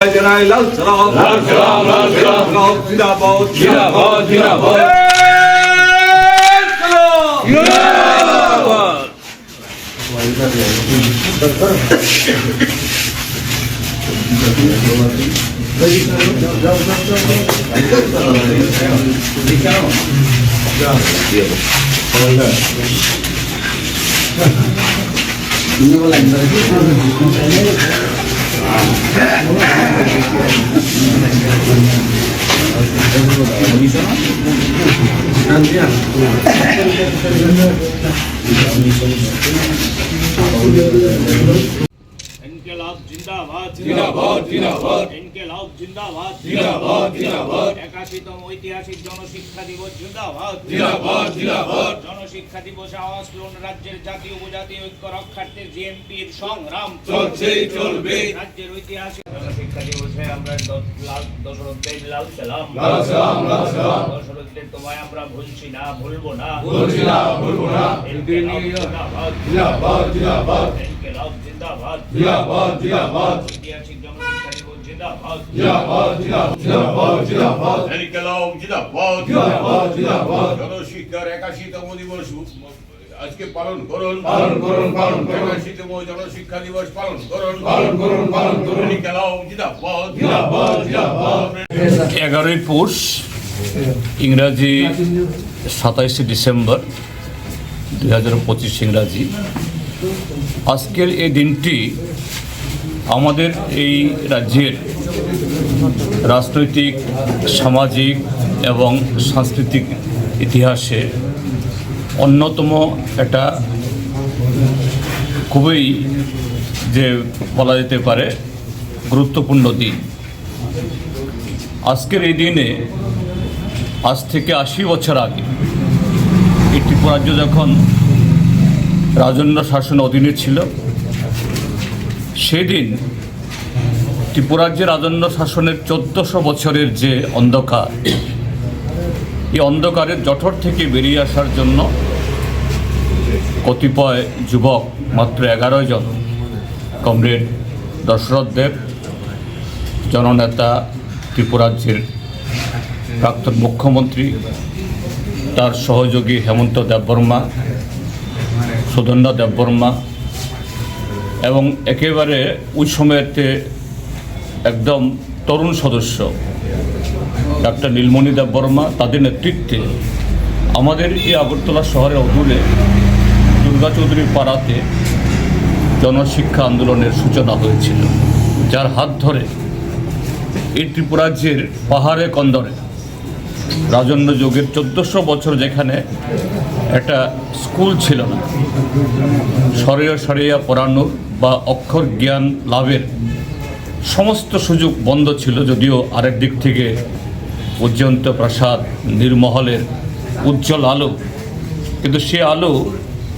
লাল সালাম লাল সালাম লাল সালাম জিন্দাবাদ জিন্দাবাদ জিন্দাবাদ इनकलाब जिंदाबाद জিন্দাবাদ জিন্দাবাদ इनकलाब जिंदाबाद জিন্দাবাদ জিন্দাবাদ 81তম ঐতিহাসিক জনশিক্ষা দিবস জিন্দাবাদ জিন্দাবাদ জিন্দাবাদ জনশিক্ষা দিবসে আওয়াজ তুলুন রাজ্যের জাতীয় উপজাতীয় ঐক্য রক্ষার্থে জিএমপির সংগ্রাম চলছেই চলবে রাজ্যের ঐতিহাসিক জনশিক্ষা দিবসে আমরা দশরথদের লাল সালাম লাল সালাম লাল সালাম দশরথদের তোমায় আমরা ভুলছি না ভুলবো না ভুলছি না ভুলবো না ইনকলাব জিন্দাবাদ জিন্দাবাদ জিন্দাবাদ ইনকলাব জিন্দাবাদ জিন্দাবাদ জিন্দাবাদ ঐতিহাসিক জনশিক্ষা দিবস জিন্দাবাদ জিন্দাবাদ জিন্দাবাদ জিন্দাবাদ ইনকলাব জিন্দাবাদ জিন্দাবাদ জিন্দাবাদ জনশিক্ষার 81তম দিবস আজকে পালন করুন পালন করুন পালন করুন 81তম জনশিক্ষা দিবস পালন করুন পালন করুন পালন করুন ইনকলাব জিন্দাবাদ জিন্দাবাদ জিন্দাবাদ 11ই পৌষ ইংরাজি 27শে ডিসেম্বর 2025 ইংরাজি। আজকের এই দিনটি আমাদের এই রাজ্যের রাজনৈতিক সামাজিক এবং সাংস্কৃতিক ইতিহাসে অন্যতম একটা খুবই যে বলা যেতে পারে গুরুত্বপূর্ণ দিন। আজকের এই দিনে আজ থেকে 80 বছর আগে এই ত্রিপুরা রাজ্য যখন রাজন্য শাসন অধীনে ছিল, সেদিন ত্রিপুরা রাজ্যের রাজন্য শাসনের 1400 বছরের যে অন্ধকার, এই অন্ধকারের জঠর থেকে বেরিয়ে আসার জন্য কতিপয় যুবক, মাত্র 11 জন, কমরেড দশরথ দেব, জননেতা, ত্রিপুরা রাজ্যের প্রাক্তন মুখ্যমন্ত্রী, তার সহযোগী হেমন্ত দেববর্মা, সুধন্য দেববর্মা এবং একেবারে ওই সময়তে একদম তরুণ সদস্য ডাক্তার নীলমণি দেববর্মা, তাদের নেতৃত্বে আমাদের এই আগরতলা শহরের অদূরে দুর্গা চৌধুরীর পাড়াতে জনশিক্ষা আন্দোলনের সূচনা হয়েছিল, যার হাত ধরে এই ত্রিপুরা রাজ্যের পাহাড়ে কন্দরে রাজন্য যুগের 1400 বছর যেখানে একটা স্কুল ছিল না, সরিয়া সরিয়া পড়ানোর বা অক্ষর জ্ঞান লাভের সমস্ত সুযোগ বন্ধ ছিল, যদিও আরেক দিক থেকে উজ্জয়ন্ত প্রাসাদ নির্মহলের উজ্জ্বল আলো, কিন্তু সে আলো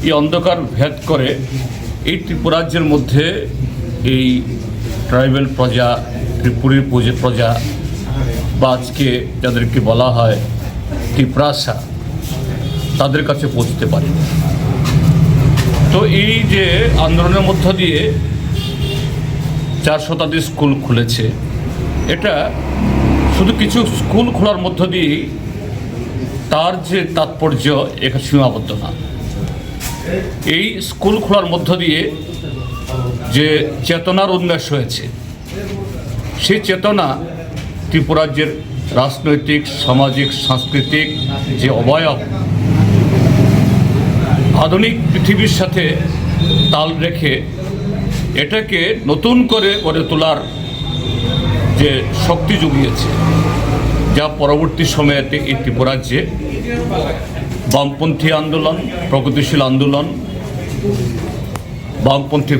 এই অন্ধকার ভেদ করে এই ত্রিপুরা রাজ্যের মধ্যে এই ট্রাইবাল প্রজা, ত্রিপুরীর প্রজা বা আজকে যাদেরকে বলা হয় ত্রিপ্রাসা, তাদের কাছে পৌঁছতে পারে। তো এই যে আন্দোলনের মধ্য দিয়ে 4 শতাধিক স্কুল খুলেছে, এটা শুধু কিছু স্কুল খোলার মধ্য দিয়ে তার যে তাৎপর্য এখানে সীমাবদ্ধ না। এই স্কুল খোলার মধ্য দিয়ে যে চেতনার উন্মেষ হয়েছে, সেই চেতনা ত্রিপুরা রাজ্যের রাজনৈতিক, সামাজিক, সাংস্কৃতিক যে অবয়ব আধুনিক পৃথিবীর সাথে তাল রেখে এটাকে নতুন করে গড়ে তোলার যে শক্তি জুগিয়েছে, যা পরবর্তী সময়েতে এই ত্রিপুরা রাজ্যে বামপন্থী আন্দোলন, প্রগতিশীল আন্দোলন, বামপন্থী